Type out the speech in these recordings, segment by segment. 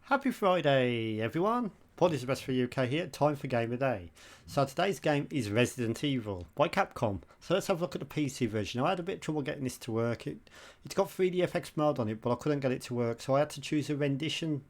Happy Friday, everyone. Pod is the best for UK here. Time for Game of Day. So today's game is Resident Evil by Capcom. So let's have a look at the PC version. I had a bit of trouble getting this to work. It's got 3D mode on it, but I couldn't get it to work. So I had to choose a rendition.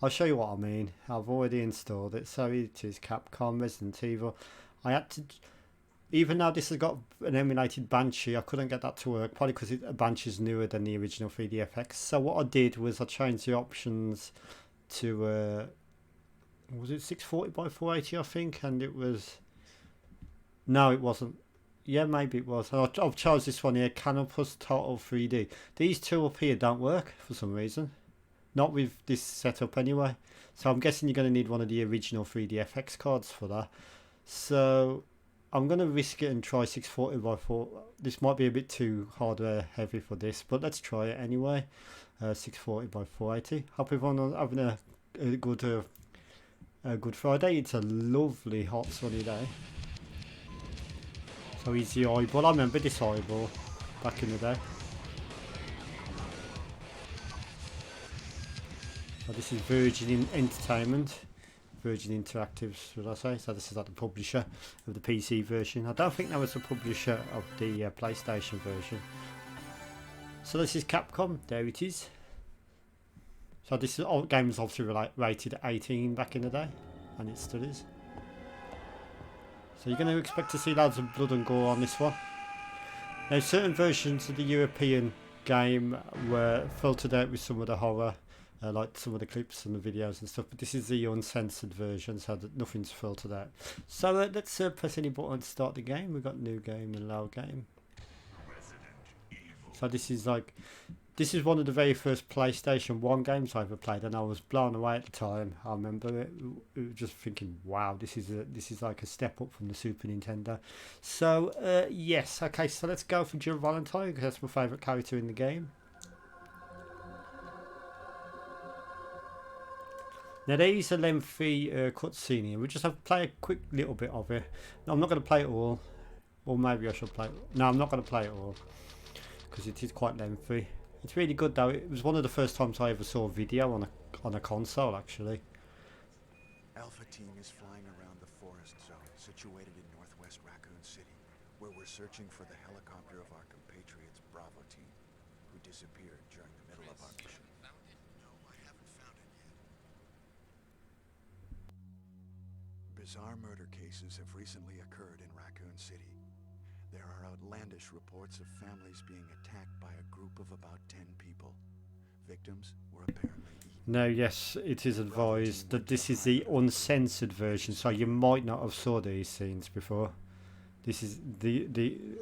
I'll show you what I mean. I've already installed it. So it is Capcom Resident Evil. I had to, even though this has got an emulated Banshee, I couldn't get that to work. Probably because Banshee is newer than the original 3D. So what I did was I changed the options to was it 640 by 480 I think, and it was, no it wasn't, yeah maybe it was. I've chosen this one here, Canon Plus Total 3D. These two up here don't work for some reason, not with this setup anyway, so I'm guessing you're going to need one of the original 3D cards for that. So I'm going to risk it and try 640 by 4. This might be a bit too hardware heavy for this, but let's try it anyway. 640 by 480. Hope everyone having a good Friday. It's a lovely hot sunny day. So easy eyeball. I remember this eyeball back in the day. So this is Virgin Entertainment. Virgin Interactive, should I say. So this is like the publisher of the PC version. I don't think that was the publisher of the PlayStation version. So this is Capcom, there it is. So this game was obviously rated 18 back in the day, and it still is. So you're going to expect to see loads of blood and gore on this one. Now certain versions of the European game were filtered out with some of the horror, like some of the clips and the videos and stuff, but this is the uncensored version, so that nothing's filtered out. So let's press any button to start the game. We've got new game and load game. So this is one of the very first PlayStation 1 games I ever played, and I was blown away at the time. I remember it just thinking, wow, this is like a step up from the Super Nintendo. So yes, okay, so let's go for Jill Valentine, because that's my favourite character in the game. Now there is a lengthy cutscene here. We just have to play a quick little bit of it. No, I'm not going to play it all, or maybe I should play it. No, I'm not going to play it all, because it is quite lengthy. It's really good though. It was one of the first times I ever saw a video on a console actually. Alpha team is flying around the forest zone situated in northwest Raccoon City, where we're searching for the helicopter of our compatriots Bravo team, who disappeared during the middle of our mission. No, I haven't found it yet. Bizarre murder cases have recently occurred in Raccoon City. There are outlandish reports of families being attacked by a group of about 10 people. Victims were apparently eaten. Now, yes, it is advised that this is the uncensored version, so you might not have saw these scenes before. This is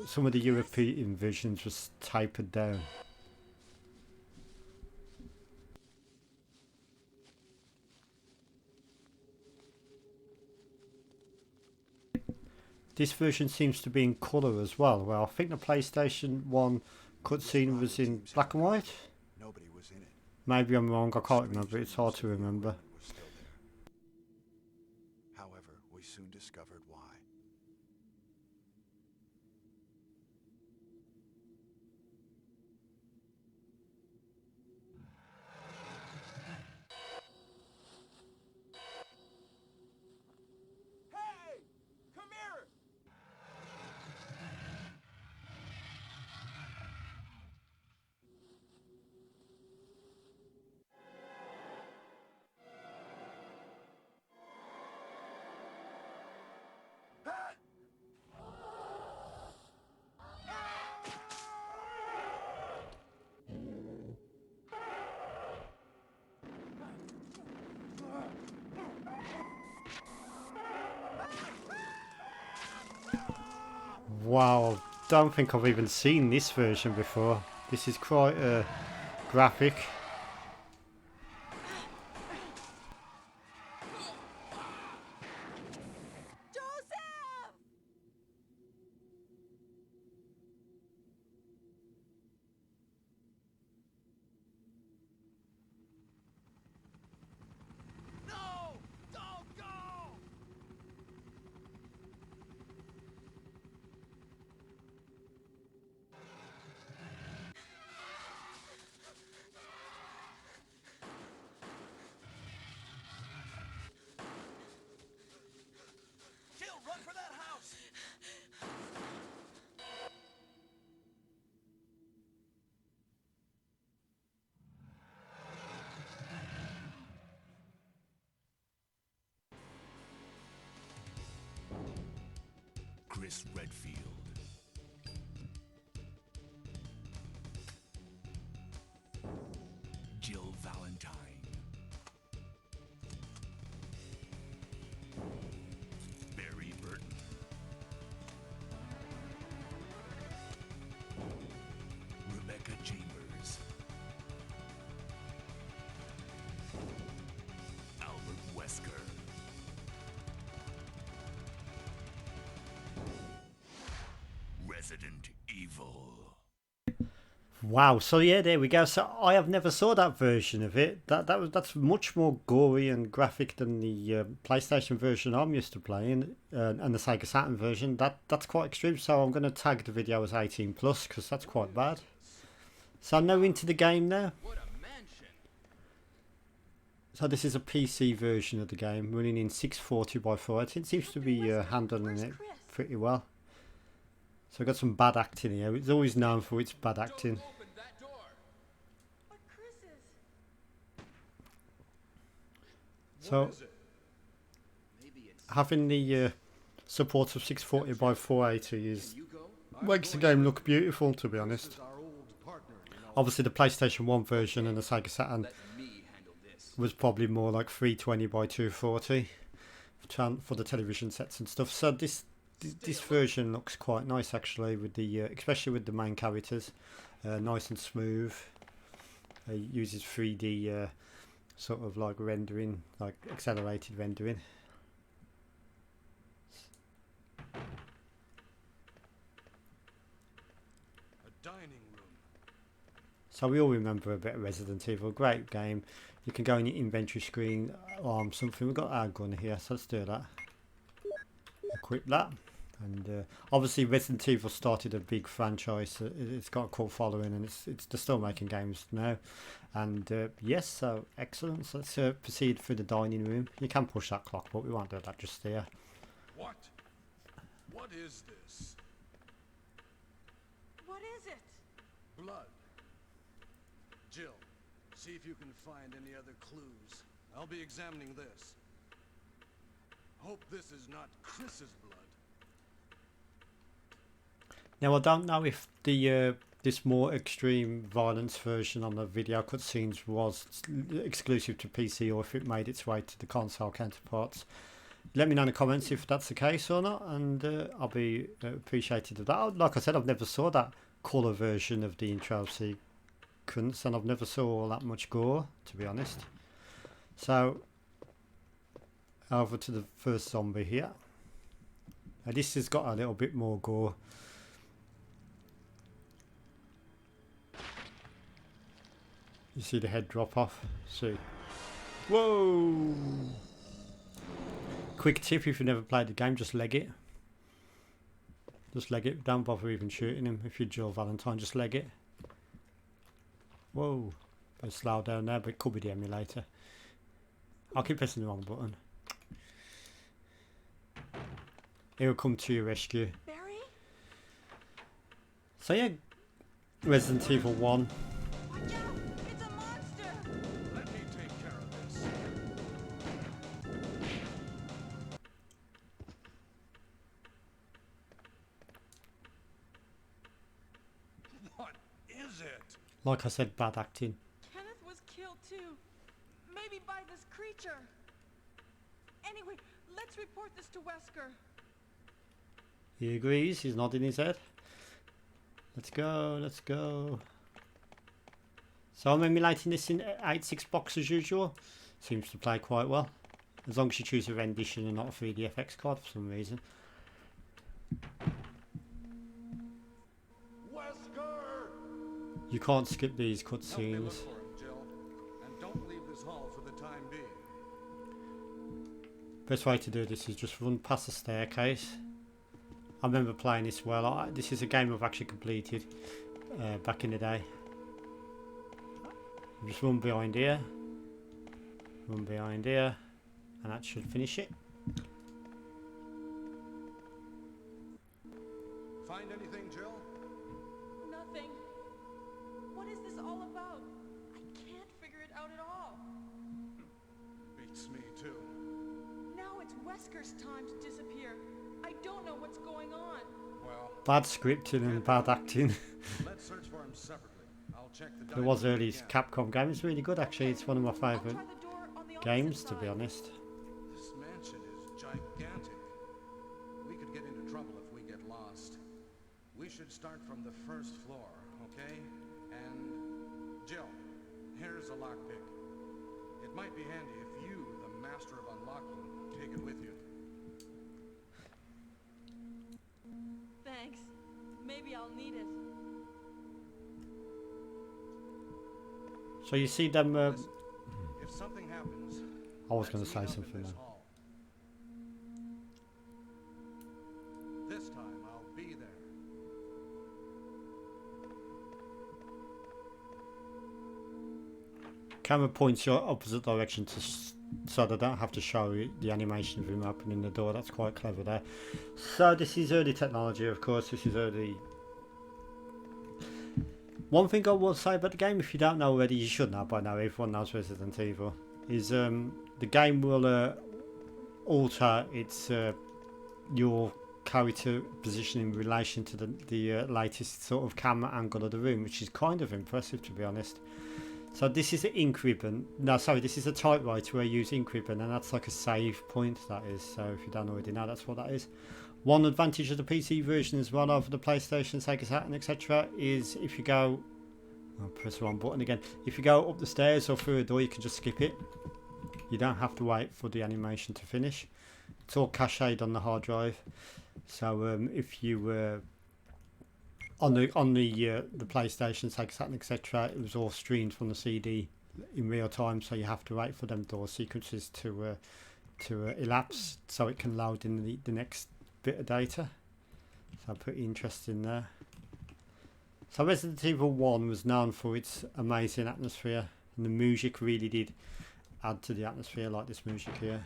some of the European versions was tapered down. This version seems to be in colour as well. Well, I think the PlayStation 1 cutscene was in black and white. Nobody was in it. Maybe I'm wrong, I can't remember, it's hard to remember. However, we soon discovered why. Wow, I don't think I've even seen this version before. This is quite graphic. Chris Redfield. Jill Valentine. Barry Burton. Rebecca Chambers. Albert Wesker. Resident Evil. Wow, so yeah, there we go. So I have never saw that version of it. That's much more gory and graphic than the PlayStation version I'm used to playing, and the Sega Saturn version. That's quite extreme. So I'm going to tag the video as 18 plus because that's quite bad. So I'm now into the game now. So this is a PC version of the game running in 640 by 480. It seems to be handling it pretty well. So we've got some bad acting here. It's always known for its bad acting. So having the support of 640 by 480 makes the game look beautiful, to be honest. Obviously the PlayStation 1 version and the Sega Saturn was probably more like 320 by 240 for the television sets and stuff. So this version looks quite nice actually, with the especially with the main characters, nice and smooth. It uses 3D sort of like rendering, like accelerated rendering. A dining room. So we all remember a bit of Resident Evil, great game. You can go in your inventory screen, arm something. We've got our gun here, so let's do that. Equip that. And obviously Resident Evil started a big franchise. It's got a cult following, and they're still making games now. And yes, so excellent. So let's proceed through the dining room. You can push that clock, but we won't do that just there. What? What is this? What is it? Blood. Jill, see if you can find any other clues. I'll be examining this. Hope this is not Chris's blood. Now I don't know if the this more extreme violence version on the video cutscenes was exclusive to PC or if it made its way to the console counterparts. Let me know in the comments if that's the case or not, and I'll be appreciative of that. Like I said, I've never saw that colour version of the intro sequence, and I've never saw all that much gore, to be honest. So over to the first zombie here. Now, this has got a little bit more gore. You see the head drop off. See. Whoa! Quick tip, if you've never played the game, just leg it. Just leg it. Don't bother even shooting him. If you're Jill Valentine, just leg it. Whoa. Bit slow down there, but it could be the emulator. I'll keep pressing the wrong button. He'll come to your rescue. Barry? So yeah, Resident Evil 1. Watch out! It's a monster! Let me take care of this. What is it? Like I said, bad acting. Kenneth was killed too. Maybe by this creature. Anyway, let's report this to Wesker. He agrees, he's nodding his head. Let's go, let's go. So I'm emulating this in 8.6 box as usual. Seems to play quite well. As long as you choose a rendition and not a 3DFX card for some reason. Wesker! You can't skip these Help me look cutscenes. for him, Jill. And don't leave this hall for the time being. Best way to do this is just run past the staircase. I remember playing this well. This is a game I've actually completed back in the day. Just run behind here, and that should finish it. Find anything, Jill? Nothing. What is this all about? I can't figure it out at all. Beats me too. Now it's Wesker's time to disappear. I don't know what's going on. Well, Bad scripting and bad acting. let's search for him separately. I'll check the It was dining room early again. Capcom game. It's really good actually. It's one of my I'll favourite try the door on the games, opposite to be side. honest. This mansion is gigantic. We could get into trouble if we get lost. We should start from the first floor, okay? And Jill, here's a lockpick. It might be handy if you, the master of unlocking, take it with you. Thanks. Maybe I'll need it. So you see them. Listen, if something happens, I was going let's to say meet up in something this then. hall. This time I'll be there. Camera points your opposite direction so they don't have to show you the animation of him opening the door. That's quite clever there. So this is early technology, of course. This is early. One thing I will say about the game, if you don't know already, you should know by now. Everyone knows Resident Evil. Is the game will alter its your character position in relation to the latest sort of camera angle of the room, which is kind of impressive, to be honest. So this is an ink ribbon. No, sorry, this is a typewriter where you use ink ribbon, and that's like a save point, that is. So if you don't already know, that's what that is. One advantage of the PC version as well over the PlayStation, Sega Saturn, etc. is if you go... I'll press the wrong button again. If you go up the stairs or through a door, you can just skip it. You don't have to wait for the animation to finish. It's all cached on the hard drive. So if you were... on the PlayStation, Sega Saturn, etc., it was all streamed from the CD in real time, so you have to wait for them door sequences to elapse so it can load in the next bit of data. So pretty interesting there. So Resident Evil 1 was known for its amazing atmosphere, and the music really did add to the atmosphere, like this music here.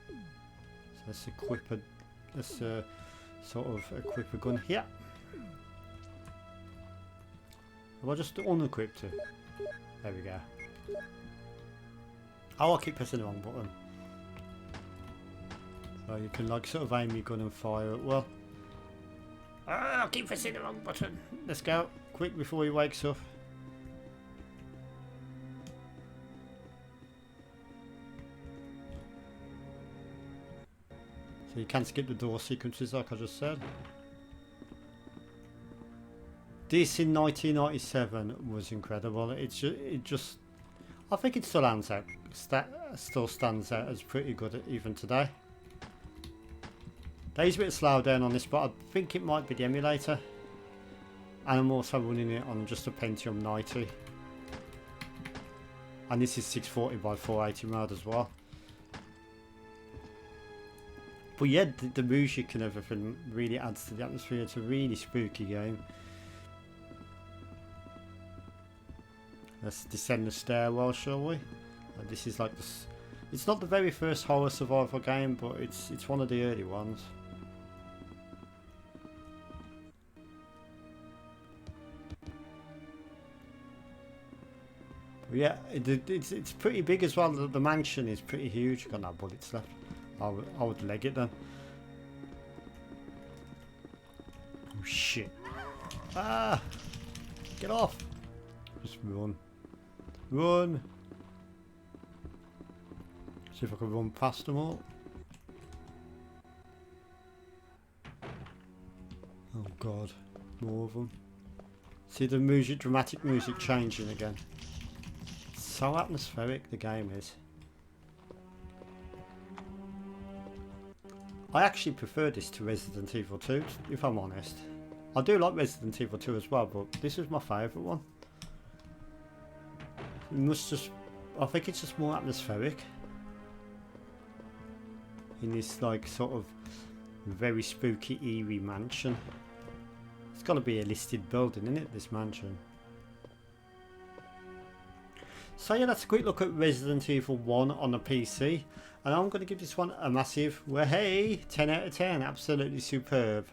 So let's equip a sort of equip a gun here. Have I just unequipped it? There we go. Oh, I keep pressing the wrong button. So you can like sort of aim your gun and fire it. Well, I keep pressing the wrong button. Let's go quick before he wakes up. So you can skip the door sequences like I just said. This in 1997 was incredible. It just I think it still stands out as pretty good even today. There's a bit of slow down on this, but I think it might be the emulator. And I'm also running it on just a Pentium 90. And this is 640 by 480 mode as well. But yeah, the music and everything really adds to the atmosphere. It's a really spooky game. Let's descend the stairwell, shall we? This is like this. It's not the very first horror survival game, but it's one of the early ones. But yeah, it's pretty big as well. The mansion is pretty huge. Got no bullets left. I would leg it then. Oh shit! Ah! Get off! Just run. Run! See if I can run past them all. Oh god, more of them. See the music, dramatic music changing again. It's so atmospheric, the game is. I actually prefer this to Resident Evil 2, if I'm honest. I do like Resident Evil 2 as well, but this is my favourite one. It must just... I think it's just more atmospheric. In this, like, sort of very spooky, eerie mansion. It's got to be a listed building, isn't it, this mansion? So yeah, that's a quick look at Resident Evil 1 on the PC. And I'm going to give this one a massive, well, hey, 10 out of 10. Absolutely superb.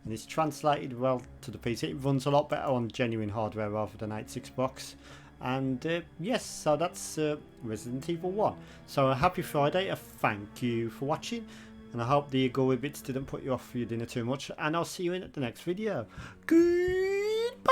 And it's translated well to the PC. It runs a lot better on genuine hardware rather than 86 box. And yes, so that's Resident Evil 1. So happy Friday. Thank you for watching. And I hope the gory bits didn't put you off for your dinner too much. And I'll see you in the next video. Goodbye.